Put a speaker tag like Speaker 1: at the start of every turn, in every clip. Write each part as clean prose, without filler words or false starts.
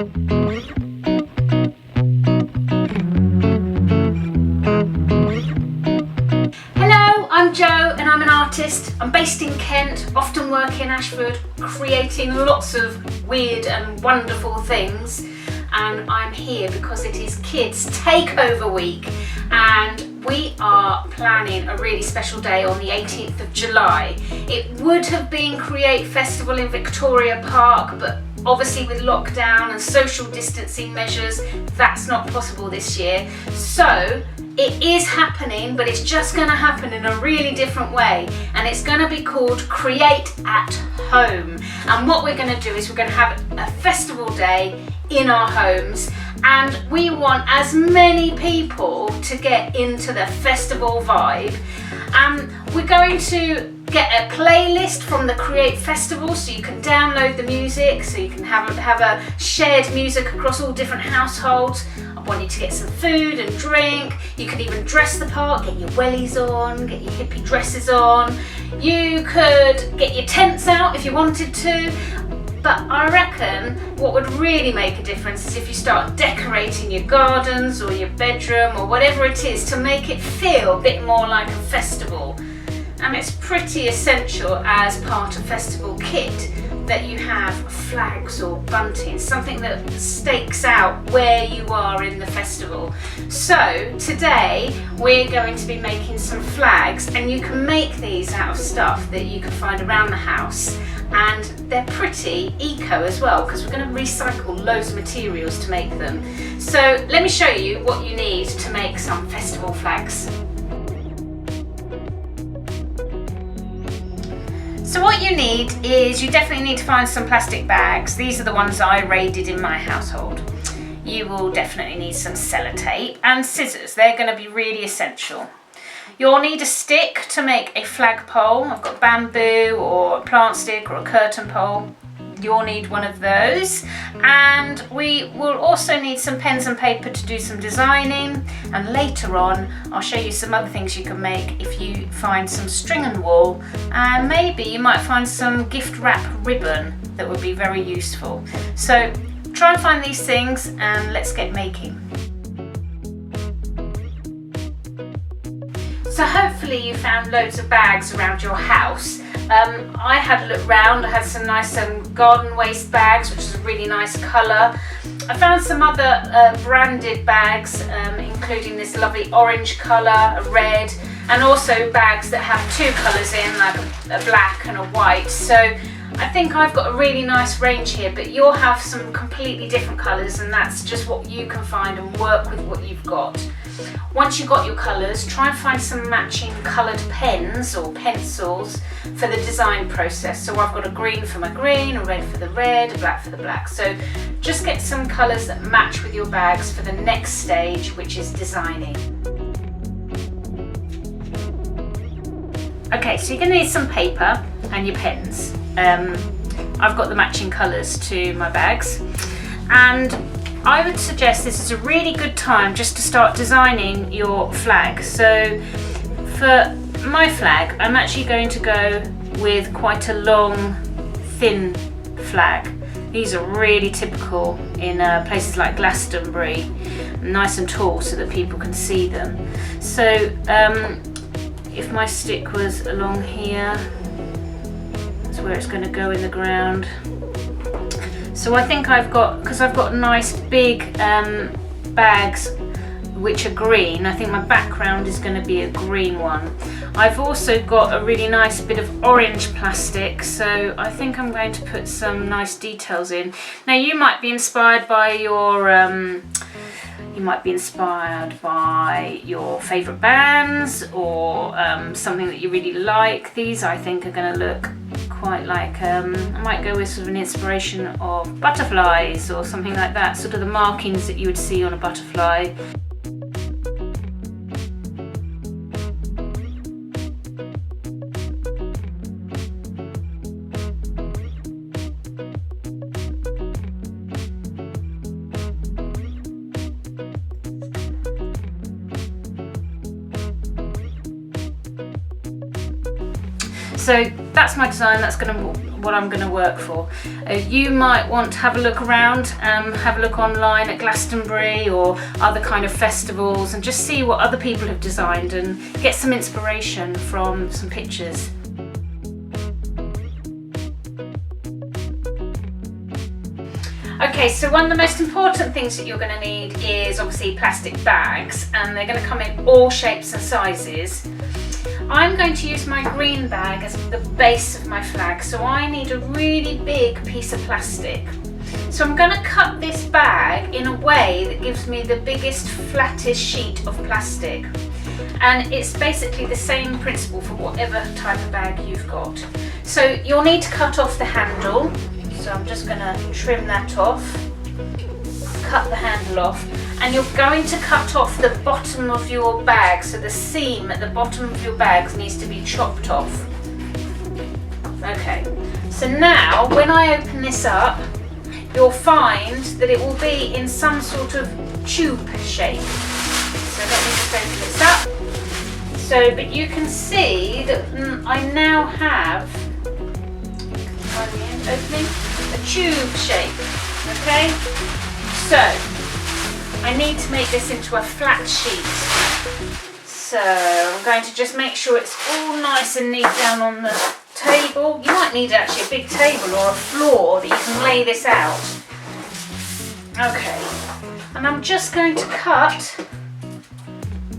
Speaker 1: Hello, I'm Jo and I'm an artist. I'm based in Kent, often work in Ashford, creating lots of weird and wonderful things. And I'm here because it is Kids Takeover week and we are planning a really special day on the 18th of July. It would have been Create Festival in Victoria Park, but obviously with lockdown and social distancing measures, that's not possible this year. So it is happening, but it's just going to happen in a really different way, and it's going to be called Create at Home. And what we're going to do is we're going to have a festival day in our homes, and we want as many people to get into the festival vibe. We're going to get a playlist from the Create Festival, so you can download the music, so you can have a shared music across all different households. I want you to get some food and drink. You can even dress the part, get your wellies on, get your hippie dresses on. You could get your tents out if you wanted to. But I reckon what would really make a difference is if you start decorating your gardens or your bedroom or whatever it is to make it feel a bit more like a festival. And it's pretty essential as part of festival kit that you have flags or buntings, something that stakes out where you are in the festival. So today we're going to be making some flags, and you can make these out of stuff that you can find around the house, and they're pretty eco as well because we're going to recycle loads of materials to make them. So let me show you what you need to make some festival flags. So what you need is, you definitely need to find some plastic bags. These are the ones I raided in my household. You will definitely need some sellotape and scissors. They're going to be really essential. You'll need a stick to make a flagpole. I've got bamboo or a plant stick or a curtain pole. You'll need one of those, and we will also need some pens and paper to do some designing, and later on I'll show you some other things you can make if you find some string and wool, and maybe you might find some gift wrap ribbon that would be very useful. So try and find these things and let's get making. So hopefully you found loads of bags around your house. I had a look round. I had some nice garden waste bags, which is a really nice colour. I found some other branded bags, including this lovely orange colour, a red, and also bags that have two colours in, like a black and a white. So I think I've got a really nice range here, but you'll have some completely different colours, and that's just what you can find and work with what you've got. Once you've got your colours, try and find some matching coloured pens or pencils for the design process. So I've got a green for my green, a red for the red, a black for the black. So just get some colours that match with your bags for the next stage, which is designing. Okay, so you're going to need some paper and your pens. I've got the matching colours to my bags, and I would suggest this is a really good time just to start designing your flag. So for my flag, I'm actually going to go with quite a long, thin flag. These are really typical in places like Glastonbury, nice and tall so that people can see them. So if my stick was along here, that's where it's going to go in the ground. So I think because I've got nice big bags which are green, I think my background is going to be a green one. I've also got a really nice bit of orange plastic, so I think I'm going to put some nice details in. Now you might be inspired by your favourite bands, or something that you really like. These I think are going to look quite like, I might go with sort of an inspiration of butterflies or something like that, sort of the markings that you would see on a butterfly. So that's my design. That's going to what I'm going to work for. You might want to have a look around, have a look online at Glastonbury or other kind of festivals and just see what other people have designed and get some inspiration from some pictures. Okay, so one of the most important things that you're going to need is obviously plastic bags, and they're going to come in all shapes and sizes. I'm going to use my green bag as the base of my flag, so I need a really big piece of plastic. So I'm going to cut this bag in a way that gives me the biggest, flattest sheet of plastic. And it's basically the same principle for whatever type of bag you've got. So you'll need to cut off the handle. So I'm just going to trim that off, cut the handle off, and you're going to cut off the bottom of your bag. So the seam at the bottom of your bag needs to be chopped off. Okay, so now when I open this up, you'll find that it will be in some sort of tube shape. So let me just open this up. So, but you can see that I now have opening a tube shape. Okay, so I need to make this into a flat sheet. So I'm going to just make sure it's all nice and neat down on the table. You might need actually a big table or a floor that you can lay this out. Okay, and I'm just going to cut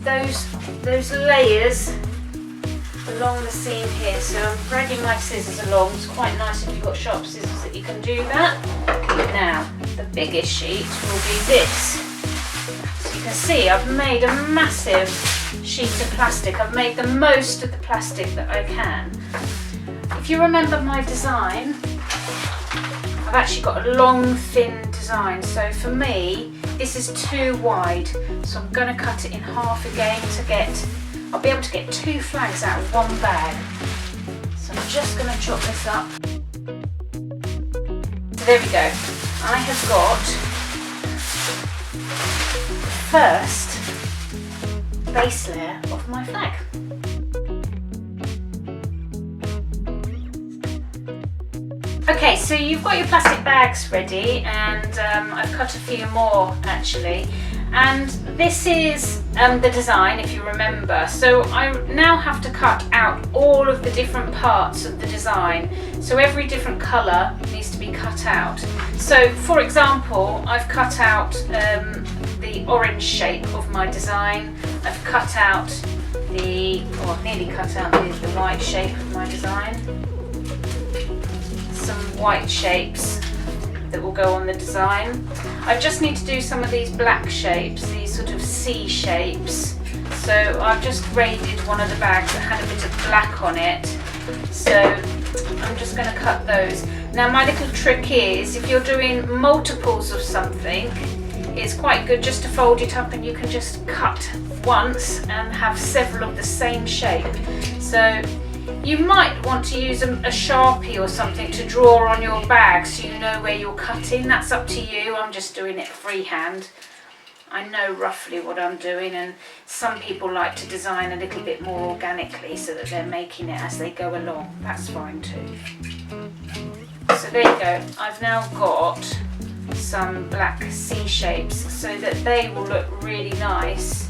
Speaker 1: those layers along the seam here. So I'm dragging my scissors along. It's quite nice if you've got sharp scissors that you can do that. Now, the biggest sheet will be this. So you can see I've made a massive sheet of plastic. I've made the most of the plastic that I can. If you remember my design, I've actually got a long, thin design. So for me, this is too wide. So I'm going to cut it in half again I'll be able to get 2 flags out of one bag. So I'm just going to chop this up. So there we go. I have got the first base layer of my flag. Okay, so you've got your plastic bags ready, and I've cut a few more actually. And this is the design, if you remember. So I now have to cut out all of the different parts of the design. So every different colour needs to be cut out. So for example, I've cut out the orange shape of my design. I've cut out nearly cut out the white shape of my design. Some white shapes that will go on the design. I just need to do some of these black shapes, these sort of C shapes. So I've just raided one of the bags that had a bit of black on it. So I'm just going to cut those. Now my little trick is, if you're doing multiples of something, it's quite good just to fold it up and you can just cut once and have several of the same shape. So you might want to use a Sharpie or something to draw on your bag so you know where you're cutting. That's up to you. I'm just doing it freehand. I know roughly what I'm doing, and some people like to design a little bit more organically so that they're making it as they go along. That's fine too. So there you go. I've now got some black C shapes so that they will look really nice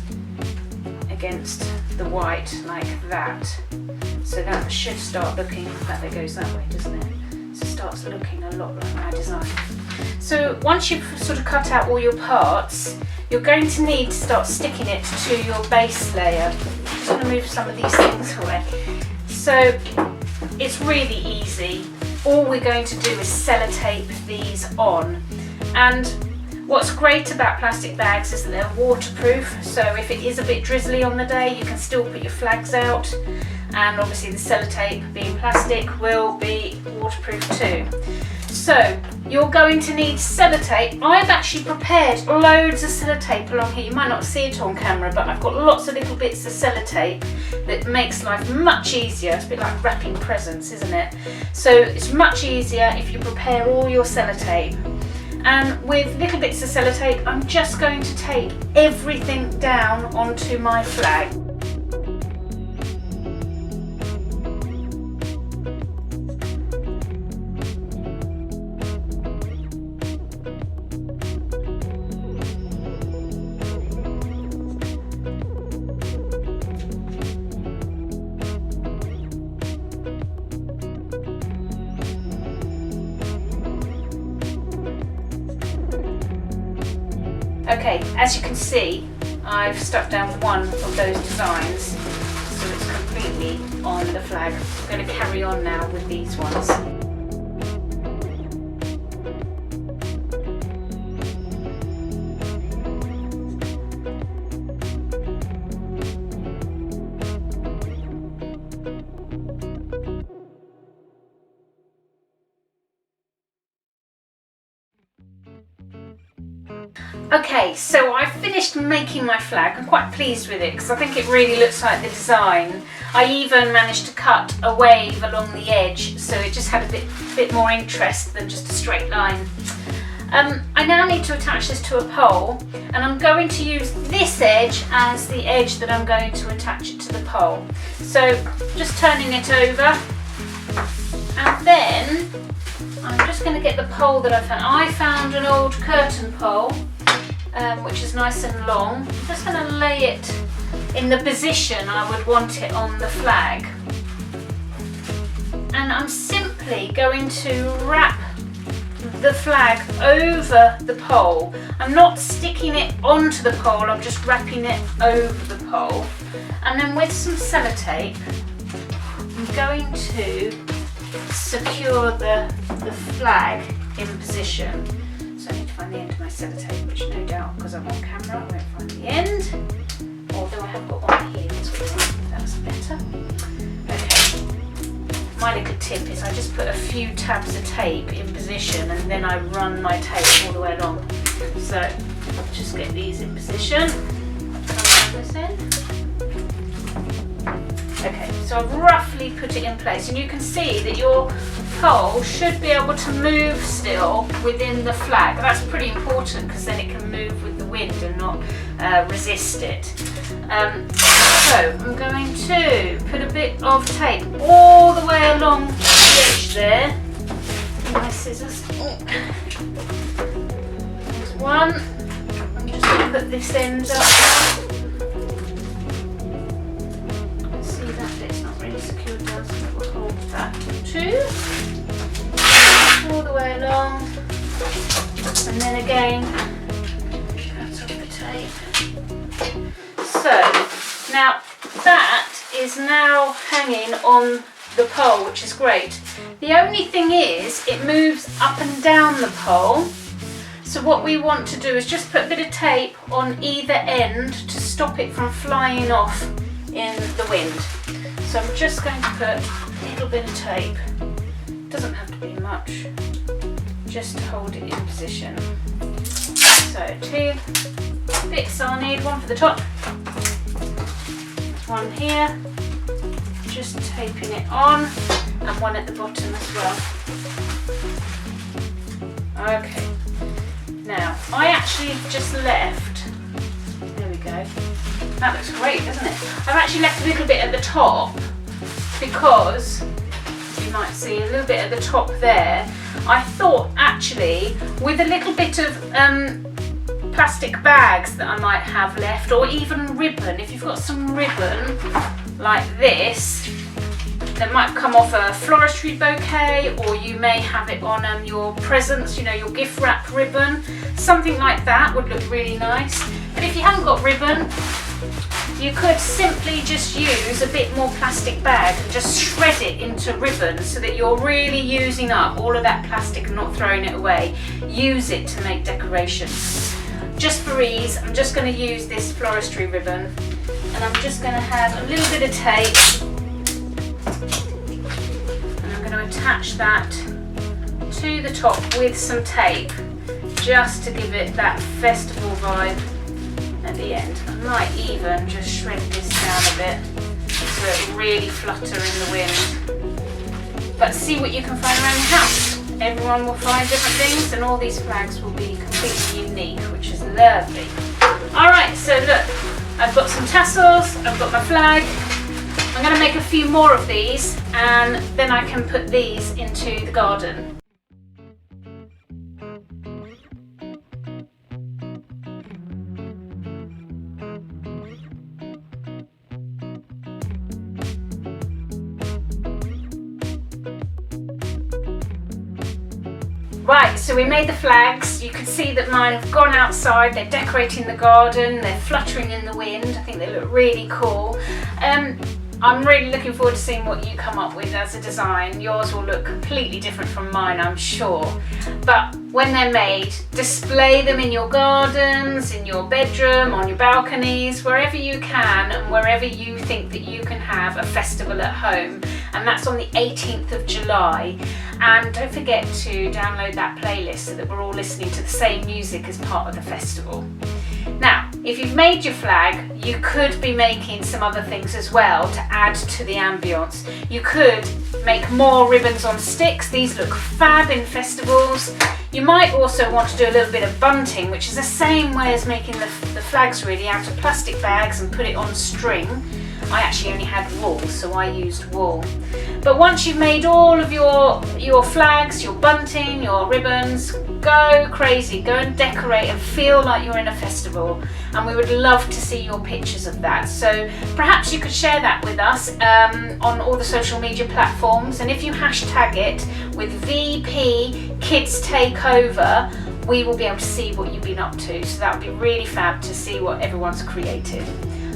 Speaker 1: against the white like that. So that should start looking, that goes that way, doesn't it? So it starts looking a lot like my design. So once you've sort of cut out all your parts, you're going to need to start sticking it to your base layer. I'm just going to move some of these things away. So it's really easy. All we're going to do is sellotape these on. And what's great about plastic bags is that they're waterproof, so if it is a bit drizzly on the day, you can still put your flags out. And obviously the sellotape, being plastic, will be waterproof too. So you're going to need sellotape. I've actually prepared loads of sellotape along here. You might not see it on camera, but I've got lots of little bits of sellotape that makes life much easier. It's a bit like wrapping presents, isn't it? So it's much easier if you prepare all your sellotape. And with little bits of sellotape, I'm just going to tape everything down onto my flag. Okay, as you can see, I've stuck down one of those designs, so it's completely on the flag. I'm going to carry on now with these ones. Okay, so I've finished making my flag. I'm quite pleased with it because I think it really looks like the design. I even managed to cut a wave along the edge, so it just had a bit more interest than just a straight line. I now need to attach this to a pole, and I'm going to use this edge as the edge that I'm going to attach it to the pole. So just turning it over, and then I'm just going to get the pole that I found. I found an old curtain pole, which is nice and long. I'm just going to lay it in the position I would want it on the flag. And I'm simply going to wrap the flag over the pole. I'm not sticking it onto the pole, I'm just wrapping it over the pole. And then with some sellotape, I'm going to secure the flag in position. So I need to find the end of my sellotape, which no doubt, because I'm on camera, I won't find the end. Although I have got one here, that's better. Okay. My little tip is I just put a few tabs of tape in position and then I run my tape all the way along. So just get these in position. Come this in. Okay, so I've roughly put it in place, and you can see that your pole should be able to move still within the flag. That's pretty important because then it can move with the wind and not resist it. So I'm going to put a bit of tape all the way along the edge there. My scissors. There's one. I'm just going to put this end up now. Secured down, so it will hold that too. All the way along, and then again cut off the tape. So now that is now hanging on the pole, which is great. The only thing is it moves up and down the pole, so what we want to do is just put a bit of tape on either end to stop it from flying off in the wind. So I'm just going to put a little bit of tape, doesn't have to be much, just to hold it in position. So 2 bits I'll need, one for the top, one here, just taping it on, and one at the bottom as well. Okay, now I actually just left, there we go. That looks great, doesn't it? I've actually left a little bit at the top because you might see a little bit at the top there. I thought actually with a little bit of plastic bags that I might have left, or even ribbon, if you've got some ribbon like this that might come off a floristry bouquet, or you may have it on your presents, you know, your gift wrap ribbon, something like that would look really nice. But if you haven't got ribbon, you could simply just use a bit more plastic bag and just shred it into ribbon so that you're really using up all of that plastic and not throwing it away. Use it to make decorations. Just for ease, I'm just going to use this floristry ribbon, and I'm just going to have a little bit of tape, and I'm going to attach that to the top with some tape just to give it that festival vibe at the end. I might even just shred this down a bit so it'll really flutter in the wind. But see what you can find around your house. Everyone will find different things, and all these flags will be completely unique, which is lovely. Alright, so look, I've got some tassels, I've got my flag. I'm going to make a few more of these, and then I can put these into the garden. Right, Right, so we made the flags. You can see that mine have gone outside, they're decorating the garden, they're fluttering in the wind. I think they look really cool. I'm really looking forward to seeing what you come up with as a design. Yours will look completely different from mine, I'm sure. But when they're made, display them in your gardens, in your bedroom, on your balconies, wherever you can and wherever you think that you can have a festival at home. And that's on the 18th of July. And don't forget to download that playlist so that we're all listening to the same music as part of the festival. Now, if you've made your flag, you could be making some other things as well to add to the ambience. You could make more ribbons on sticks. These look fab in festivals. You might also want to do a little bit of bunting, which is the same way as making the flags really, out of plastic bags and put it on string. I actually only had wool, so I used wool. But once you've made all of your flags, your bunting, your ribbons, go crazy, go and decorate and feel like you're in a festival. And we would love to see your pictures of that. So perhaps you could share that with us on all the social media platforms. And if you hashtag it with VPkidstakeover, we will be able to see what you've been up to. So that would be really fab to see what everyone's created.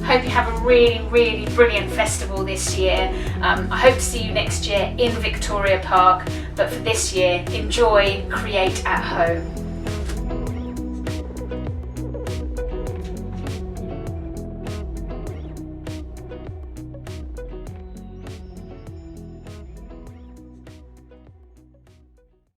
Speaker 1: Hope you have a really, really brilliant festival this year. I hope to see you next year in Victoria Park, but for this year, enjoy, create at home.